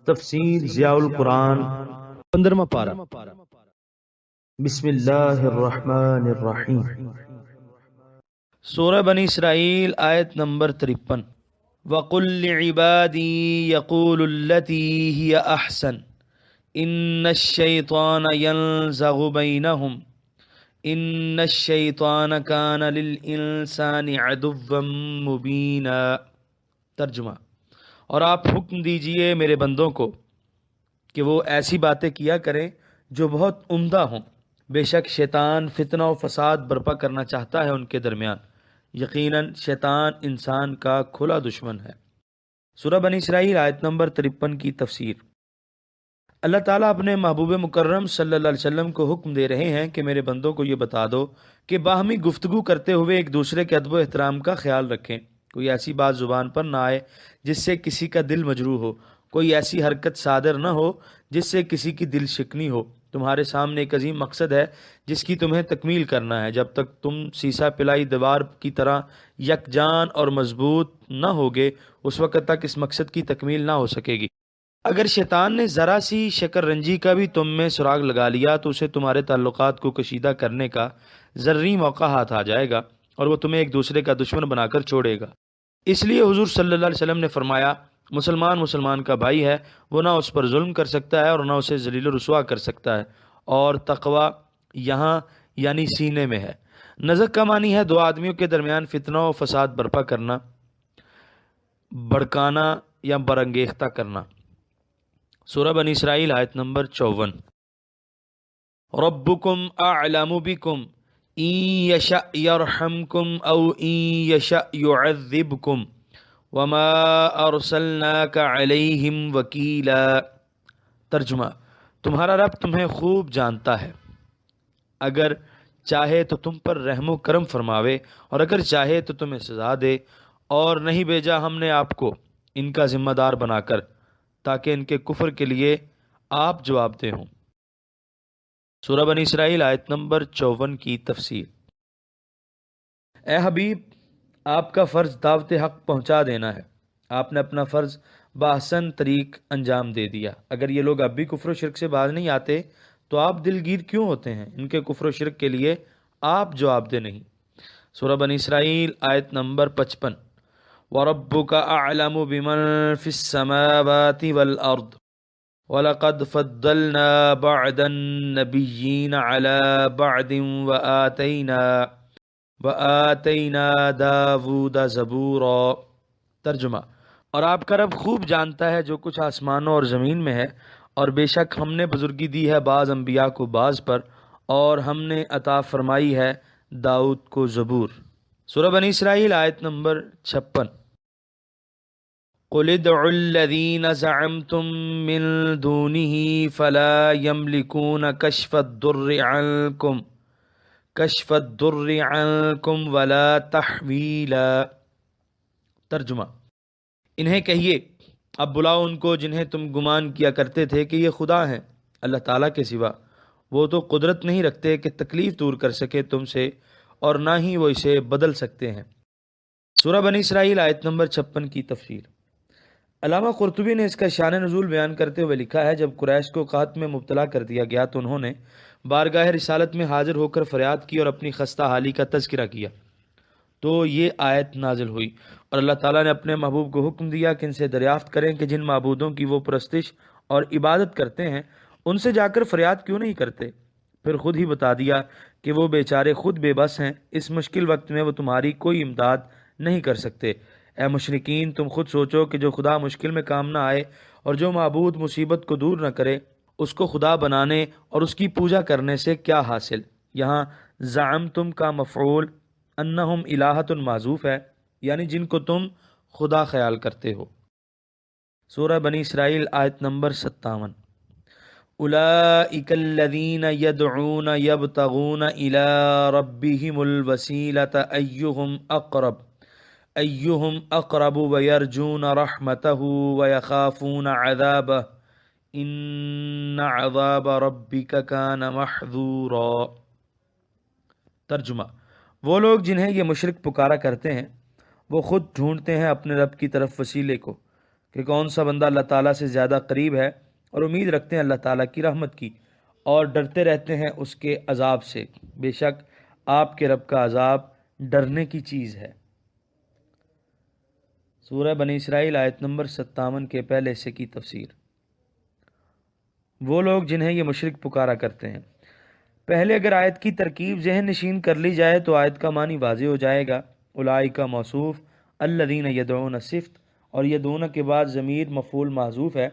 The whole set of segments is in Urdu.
تفسیر ضیاء القرآن 15واں پارہ۔ بسم اللہ الرحمن الرحیم۔ سورہ بنی اسرائیل آیت نمبر 53۔ وَقُلْ لِعِبَادِي يَقُولُوا الَّتِي هِيَ أَحْسَنُ إِنَّ الشَّيْطَانَ يَنزَغُ بَيْنَهُمْ إِنَّ الشَّيْطَانَ كَانَ لِلْإِنسَانِ عَدُوًّا مُبِينًا۔ ترجمہ: اور آپ حکم دیجئے میرے بندوں کو کہ وہ ایسی باتیں کیا کریں جو بہت عمدہ ہوں، بے شک شیطان فتنہ و فساد برپا کرنا چاہتا ہے ان کے درمیان، یقیناً شیطان انسان کا کھلا دشمن ہے۔ سورہ بنی اسرائیل آیت نمبر 53 کی تفسیر۔ اللہ تعالیٰ اپنے محبوب مکرم صلی اللہ علیہ وسلم کو حکم دے رہے ہیں کہ میرے بندوں کو یہ بتا دو کہ باہمی گفتگو کرتے ہوئے ایک دوسرے کے ادب و احترام کا خیال رکھیں، کوئی ایسی بات زبان پر نہ آئے جس سے کسی کا دل مجروح ہو، کوئی ایسی حرکت صادر نہ ہو جس سے کسی کی دل شکنی ہو۔ تمہارے سامنے ایک عظیم مقصد ہے جس کی تمہیں تکمیل کرنا ہے۔ جب تک تم سیسا پلائی دیوار کی طرح یکجان اور مضبوط نہ ہوگے، اس وقت تک اس مقصد کی تکمیل نہ ہو سکے گی۔ اگر شیطان نے ذرا سی شکر رنجی کا بھی تم میں سراغ لگا لیا تو اسے تمہارے تعلقات کو کشیدہ کرنے کا ذرّی موقع ہاتھ آ جائے گا اور وہ تمہیں ایک دوسرے کا دشمن بنا کر چھوڑے گا۔ اس لیے حضور صلی اللہ علیہ وسلم نے فرمایا، مسلمان کا بھائی ہے، وہ نہ اس پر ظلم کر سکتا ہے اور نہ اسے ذلیل و رسوا کر سکتا ہے، اور تقوی یہاں یعنی سینے میں ہے۔ نزغ کا معنی ہے دو آدمیوں کے درمیان فتنہ و فساد برپا کرنا، بھڑکانا یا برانگیختہ کرنا۔ سورہ بنی اسرائیل آیت نمبر 54۔ ربکم اعلم بکم ان یشأ یرحمکم او ان یشأ یعذبکم وما ارسلناک علیہم وکیلا۔ ترجمہ: تمہارا رب تمہیں خوب جانتا ہے، اگر چاہے تو تم پر رحم و کرم فرماوے اور اگر چاہے تو تمہیں سزا دے، اور نہیں بھیجا ہم نے آپ کو ان کا ذمہ دار بنا کر تاکہ ان کے کفر کے لیے آپ جواب دہ ہوں۔ سورہ بنی اسرائیل آیت نمبر 54 کی تفسیر۔ اے حبیب، آپ کا فرض دعوت حق پہنچا دینا ہے۔ آپ نے اپنا فرض بآحسن طریق انجام دے دیا۔ اگر یہ لوگ اب بھی کفر و شرک سے باز نہیں آتے تو آپ دلگیر کیوں ہوتے ہیں؟ ان کے کفر و شرک کے لیے آپ جواب دہ نہیں۔ سورہ بنی اسرائیل آیت نمبر 55۔ وَرَبُّكَ أَعْلَمُ بِمَن فِي السَّمَاوَاتِ وَالْأَرْضِ وَلَقَدْ فَضَّلْنَا بَعْضَ النَّبِيِّينَ عَلَى بَعْضٍ وَآتَيْنَا دَاوُودَ زَبُورًا۔ ترجمہ: اور آپ کا رب خوب جانتا ہے جو کچھ آسمانوں اور زمین میں ہے، اور بے شک ہم نے بزرگی دی ہے بعض انبیاء کو بعض پر، اور ہم نے عطا فرمائی ہے داؤد کو زبور۔ سورہ بنی اسرائیل آیت نمبر 56۔ قُلِ ادْعُوا الَّذِينَ زَعَمْتُم مِّن دُونِهِ فَلَا يَمْلِكُونَ كَشْفَ الضُّرِّ عَنكُمْ وَلَا تَحْوِيلًا۔ ترجمہ: انہیں کہیے، اب بلاؤ ان کو جنہیں تم گمان کیا کرتے تھے کہ یہ خدا ہیں اللہ تعالیٰ کے سوا، وہ تو قدرت نہیں رکھتے کہ تکلیف دور کر سکے تم سے، اور نہ ہی وہ اسے بدل سکتے ہیں۔ سورہ بنی اسرائیل آیت نمبر 56 کی تفسیر۔ علامہ قرطبی نے اس کا شان نزول بیان کرتے ہوئے لکھا ہے، جب قریش کو قحط میں مبتلا کر دیا گیا تو انہوں نے بارگاہ رسالت میں حاضر ہو کر فریاد کی اور اپنی خستہ حالی کا تذکرہ کیا تو یہ آیت نازل ہوئی، اور اللہ تعالیٰ نے اپنے محبوب کو حکم دیا کہ ان سے دریافت کریں کہ جن معبودوں کی وہ پرستش اور عبادت کرتے ہیں ان سے جا کر فریاد کیوں نہیں کرتے؟ پھر خود ہی بتا دیا کہ وہ بیچارے خود بے بس ہیں، اس مشکل وقت میں وہ تمہاری کوئی امداد نہیں کر سکتے۔ اے مشرکین، تم خود سوچو کہ جو خدا مشکل میں کام نہ آئے اور جو معبود مصیبت کو دور نہ کرے، اس کو خدا بنانے اور اس کی پوجا کرنے سے کیا حاصل؟ یہاں زعمتم کا مفعول انہم الہۃ معذوف ہے، یعنی جن کو تم خدا خیال کرتے ہو۔ سورہ بنی اسرائیل آیت نمبر 57۔ اولئک الذین یدعون یبتغون الی ربہم الوسیلۃ ایہم اقرب ویرجون رحمتہ ویخافون عذابہ ان عذاب ربک کان محذورا۔ ترجمہ: وہ لوگ جنہیں یہ مشرک پکارا کرتے ہیں وہ خود ڈھونڈتے ہیں اپنے رب کی طرف وسیلے کو کہ کون سا بندہ اللہ تعالیٰ سے زیادہ قریب ہے اور امید رکھتے ہیں اللہ تعالیٰ کی رحمت کی اور ڈرتے رہتے ہیں اس کے عذاب سے۔ بے شک آپ کے رب کا عذاب ڈرنے کی چیز ہے۔ سورہ بنی اسرائیل آیت نمبر 57 کے پہلے حصے کی تفسیر۔ وہ لوگ جنہیں یہ مشرک پکارا کرتے ہیں۔ پہلے اگر آیت کی ترکیب ذہن نشین کر لی جائے تو آیت کا معنی واضح ہو جائے گا۔ اولئک موصوف، الذین یدعون صفت، اور یدعون کے بعد ضمیر مفعول محذوف ہے۔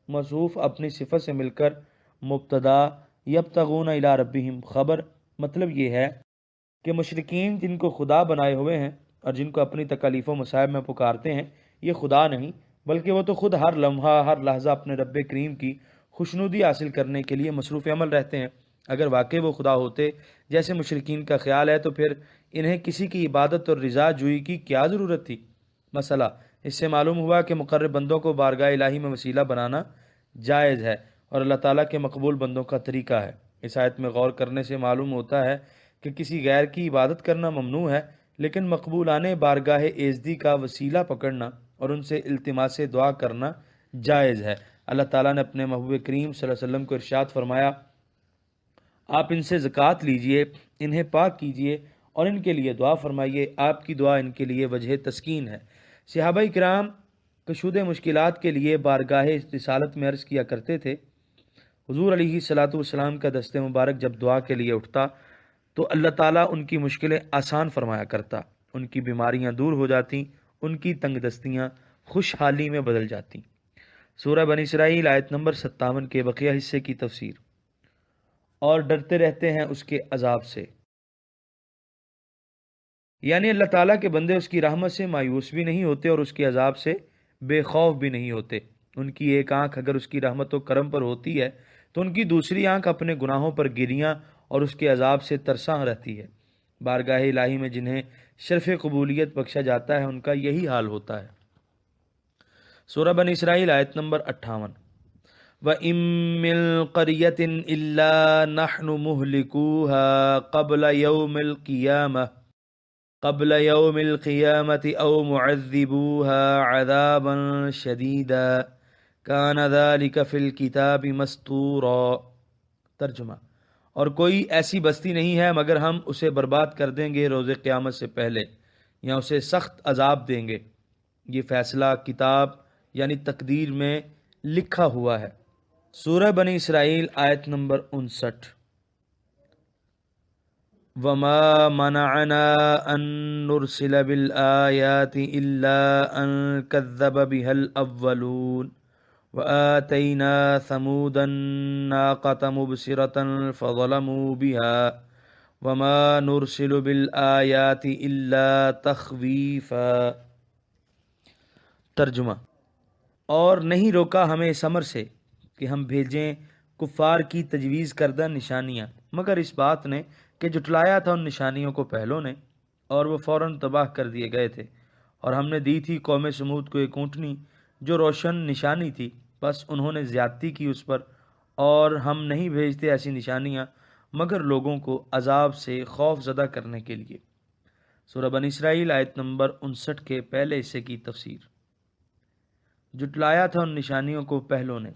موصوف اپنی صفت سے مل کر مبتدا، یبتغون الی ربہم خبر۔ مطلب یہ ہے کہ مشرکین جن کو خدا بنائے ہوئے ہیں اور جن کو اپنی تکالیف و مصائب میں پکارتے ہیں، یہ خدا نہیں بلکہ وہ تو خود ہر لمحہ ہر لحظہ اپنے رب کریم کی خوشنودی حاصل کرنے کے لیے مصروف عمل رہتے ہیں۔ اگر واقعی وہ خدا ہوتے جیسے مشرکین کا خیال ہے تو پھر انہیں کسی کی عبادت اور رضا جوئی کی کیا ضرورت تھی؟ مسئلہ اس سے معلوم ہوا کہ مقرب بندوں کو بارگاہ الہی میں وسیلہ بنانا جائز ہے اور اللہ تعالیٰ کے مقبول بندوں کا طریقہ ہے۔ اس آیت میں غور کرنے سے معلوم ہوتا ہے کہ کسی غیر کی عبادت کرنا ممنوع ہے، لیکن مقبولان بارگاہ ایزدی کا وسیلہ پکڑنا اور ان سے التماس دعا کرنا جائز ہے۔ اللہ تعالیٰ نے اپنے محبوب کریم صلی اللہ علیہ وسلم کو ارشاد فرمایا، آپ ان سے زکوٰۃ لیجئے، انہیں پاک کیجئے اور ان کے لیے دعا فرمائیے، آپ کی دعا ان کے لیے وجہ تسکین ہے۔ صحابہ کرام کشودہ مشکلات کے لیے بارگاہ رسالت میں عرض کیا کرتے تھے۔ حضور علیہ الصلاۃ والسلام کا دست مبارک جب دعا کے لیے اٹھتا تو اللہ تعالیٰ ان کی مشکلیں آسان فرمایا کرتا، ان کی بیماریاں دور ہو جاتیں، ان کی تنگ دستیاں خوشحالی میں بدل جاتیں۔ سورہ بنی اسرائیل آیت نمبر 57 کے بقیہ حصے کی تفسیر۔ اور ڈرتے رہتے ہیں اس کے عذاب سے، یعنی اللہ تعالیٰ کے بندے اس کی رحمت سے مایوس بھی نہیں ہوتے اور اس کے عذاب سے بے خوف بھی نہیں ہوتے۔ ان کی ایک آنکھ اگر اس کی رحمت و کرم پر ہوتی ہے تو ان کی دوسری آنکھ اپنے گناہوں پر گریاں اور اس کے عذاب سے ترساں رہتی ہے۔ بارگاہ الہی میں جنہیں شرف قبولیت بخشا جاتا ہے ان کا یہی حال ہوتا ہے۔ سورہ بنی اسرائیل آیت نمبر 58۔ وَإِن مِّن قَرْيَةٍ إِلَّا نَحْنُ مُهْلِكُوهَا قبل يوم القيامة أو معذبوها عذابا شديدا كان ذلك في الكتاب مسطورا۔ ترجمہ، اور کوئی ایسی بستی نہیں ہے مگر ہم اسے برباد کر دیں گے روز قیامت سے پہلے یا اسے سخت عذاب دیں گے، یہ فیصلہ کتاب یعنی تقدیر میں لکھا ہوا ہے۔ سورہ بنی اسرائیل آیت نمبر 59۔ وَمَا مَنَعَنَا أَن نُرْسِلَ بِالْآيَاتِ إِلَّا أَن كَذَّبَ بِهَا الْأَوَّلُونَ وَآتَيْنَا ثَمُودَ النَّاقَةَ مُبْصِرَةً فَظَلَمُوا بِهَا وَمَا نُرْسِلُ بِالْآيَاتِ إِلَّا تَخْوِيفًا۔ ترجمہ، اور نہیں روکا ہمیں اس امر سے کہ ہم بھیجیں کفار کی تجویز کردہ نشانیاں، مگر اس بات نے کہ جھٹلایا تھا ان نشانیوں کو پہلوں نے اور وہ فوراً تباہ کر دیے گئے تھے۔ اور ہم نے دی تھی قوم سمود کو ایک اونٹنی جو روشن نشانی تھی، بس انہوں نے زیادتی کی اس پر، اور ہم نہیں بھیجتے ایسی نشانیاں مگر لوگوں کو عذاب سے خوف زدہ کرنے کے لیے۔ سورہ بنی اسرائیل آیت نمبر 59 کے پہلے حصے کی تفسیر۔ جھٹلایا تھا ان نشانیوں کو پہلوں نے۔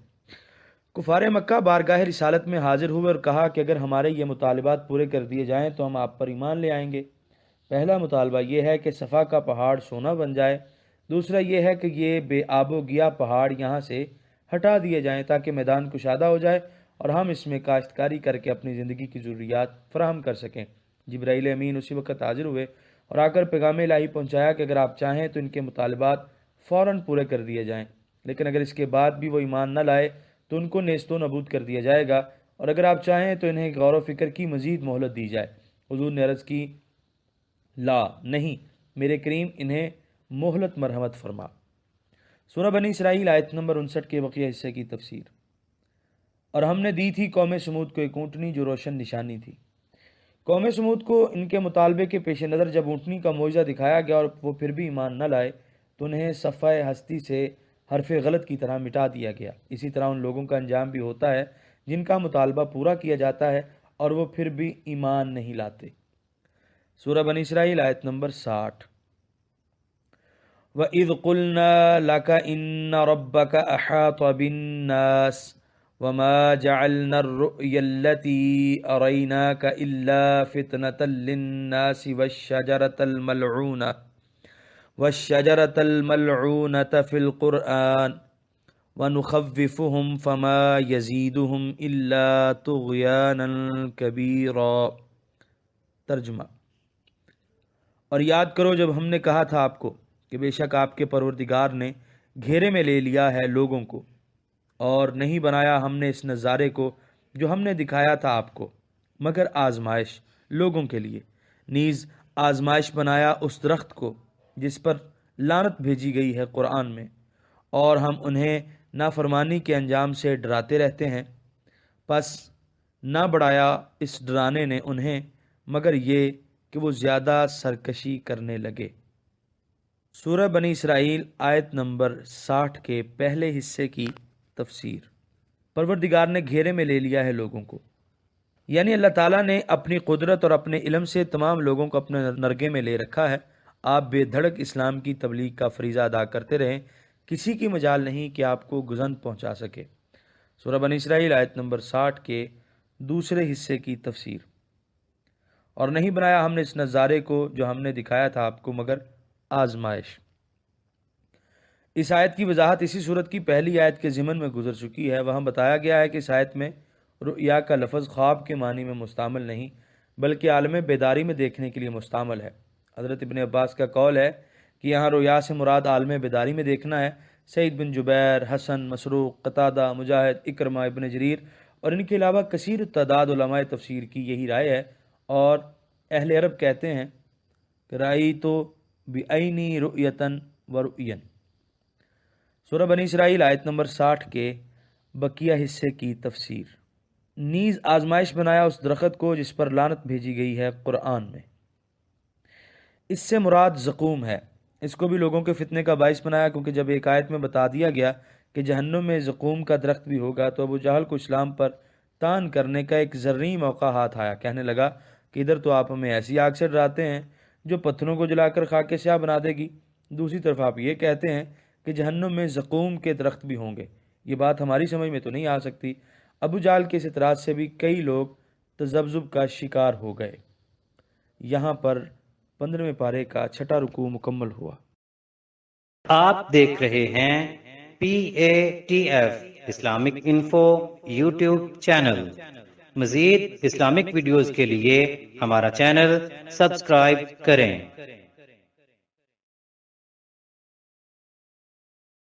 کفار مکہ بارگاہ رسالت میں حاضر ہوئے اور کہا کہ اگر ہمارے یہ مطالبات پورے کر دیے جائیں تو ہم آپ پر ایمان لے آئیں گے۔ پہلا مطالبہ یہ ہے کہ صفا کا پہاڑ سونا بن جائے، دوسرا یہ ہے کہ یہ بے آب و گیا پہاڑ یہاں سے ہٹا دیے جائیں تاکہ میدان کشادہ ہو جائے اور ہم اس میں کاشتکاری کر کے اپنی زندگی کی ضروریات فراہم کر سکیں۔ جبرائیل امین اسی وقت حاضر ہوئے اور آ کر پیغام الہی پہنچایا کہ اگر آپ چاہیں تو ان کے مطالبات فوراً پورے کر دیے جائیں، لیکن اگر اس کے بعد بھی وہ ایمان نہ لائے تو ان کو نیست و نابود کر دیا جائے گا، اور اگر آپ چاہیں تو انہیں غور و فکر کی مزید مہلت دی جائے۔ حضور نے عرض کی، لا نہیں میرے کریم، انہیں مہلت مرحمت فرما۔ سورہ بنی اسرائیل آیت نمبر 59 کے بقیہ حصے کی تفسیر۔ اور ہم نے دی تھی قوم سمود کو ایک اونٹنی جو روشن نشانی تھی۔ قوم سمود کو ان کے مطالبے کے پیش نظر جب اونٹنی کا معجزہ دکھایا گیا اور وہ پھر بھی ایمان نہ لائے تو انہیں صفحہ ہستی سے حرف غلط کی طرح مٹا دیا گیا۔ اسی طرح ان لوگوں کا انجام بھی ہوتا ہے جن کا مطالبہ پورا کیا جاتا ہے اور وہ پھر بھی ایمان نہیں لاتے۔ سورہ بنی اسرائیل آیت نمبر 60۔ وَإِذْ قُلْنَا لَكَ إِنَّ رَبَّكَ أَحَاطَ بِالنَّاسِ وَمَا جَعَلْنَا الرُّؤْيَا الَّتِي أَرَيْنَاكَ إِلَّا فِتْنَةً لِلنَّاسِ وَالشَّجَرَةَ الْمَلْعُونَةَ فِي الْقُرْآنِ وَنُخَوِّفُهُمْ فَمَا يَزِيدُهُمْ إِلَّا طُغْيَانًا كَبِيرًا۔ ترجمہ: اور یاد کرو جب ہم نے کہا تھا آپ کو کہ بے شک آپ کے پروردگار نے گھیرے میں لے لیا ہے لوگوں کو، اور نہیں بنایا ہم نے اس نظارے کو جو ہم نے دکھایا تھا آپ کو مگر آزمائش لوگوں کے لیے، نیز آزمائش بنایا اس درخت کو جس پر لعنت بھیجی گئی ہے قرآن میں، اور ہم انہیں نافرمانی کے انجام سے ڈراتے رہتے ہیں، پس نہ بڑھایا اس ڈرانے نے انہیں مگر یہ کہ وہ زیادہ سرکشی کرنے لگے۔ سورہ بنی اسرائیل آیت نمبر 60 کے پہلے حصے کی تفسیر۔ پروردگار نے گھیرے میں لے لیا ہے لوگوں کو، یعنی اللہ تعالیٰ نے اپنی قدرت اور اپنے علم سے تمام لوگوں کو اپنے نرگے میں لے رکھا ہے۔ آپ بے دھڑک اسلام کی تبلیغ کا فریضہ ادا کرتے رہیں، کسی کی مجال نہیں کہ آپ کو گزن پہنچا سکے۔ سورہ بنی اسرائیل آیت نمبر 60 کے دوسرے حصے کی تفسیر۔ اور نہیں بنایا ہم نے اس نظارے کو جو ہم نے دکھایا تھا آپ کو مگر آزمائش۔ اس آیت کی وضاحت اسی صورت کی پہلی آیت کے ضمن میں گزر چکی ہے۔ وہاں بتایا گیا ہے کہ اس آیت میں رؤیا کا لفظ خواب کے معنی میں مستعمل نہیں بلکہ عالم بیداری میں دیکھنے کے لیے مستعمل ہے۔ حضرت ابن عباس کا قول ہے کہ یہاں رؤیا سے مراد عالم بیداری میں دیکھنا ہے۔ سعید بن جبیر، حسن، مسروق، قتادہ، مجاہد، اکرمہ، ابن جریر اور ان کے علاوہ کثیر تعداد علماء تفسیر کی یہی رائے ہے، اور اہل عرب کہتے ہیں کہ رأیتو بعینی رؤیتن و رؤین۔ سورہ بنی اسرائیل آیت نمبر 60 کے بقیہ حصے کی تفسیر۔ نیز آزمائش بنایا اس درخت کو جس پر لعنت بھیجی گئی ہے قرآن میں۔ اس سے مراد زقوم ہے۔ اس کو بھی لوگوں کے فتنے کا باعث بنایا، کیونکہ جب ایک آیت میں بتا دیا گیا کہ جہنم میں زقوم کا درخت بھی ہوگا تو ابو جہل کو اسلام پر تان کرنے کا ایک زرعی موقع ہاتھ آیا۔ کہنے لگا کہ ادھر تو آپ ہمیں ایسی آگ سے ڈراتے ہیں جو پتھروں کو جلا کر خاک سیاہ بنا دے گی، دوسری طرف آپ یہ کہتے ہیں کہ جہنم میں زقوم کے درخت بھی ہوں گے، یہ بات ہماری سمجھ میں تو نہیں آ سکتی۔ ابو جہل کے اس اعتراض سے بھی کئی لوگ تذبذب کا شکار ہو گئے۔ یہاں پر 15ویں پارے کا 6واں رکوع مکمل ہوا۔ آپ دیکھ رہے ہیں PATF Islamic info YouTube channel. مزید اسلامک ویڈیوز کے لیے ہمارا چینل سبسکرائب کریں۔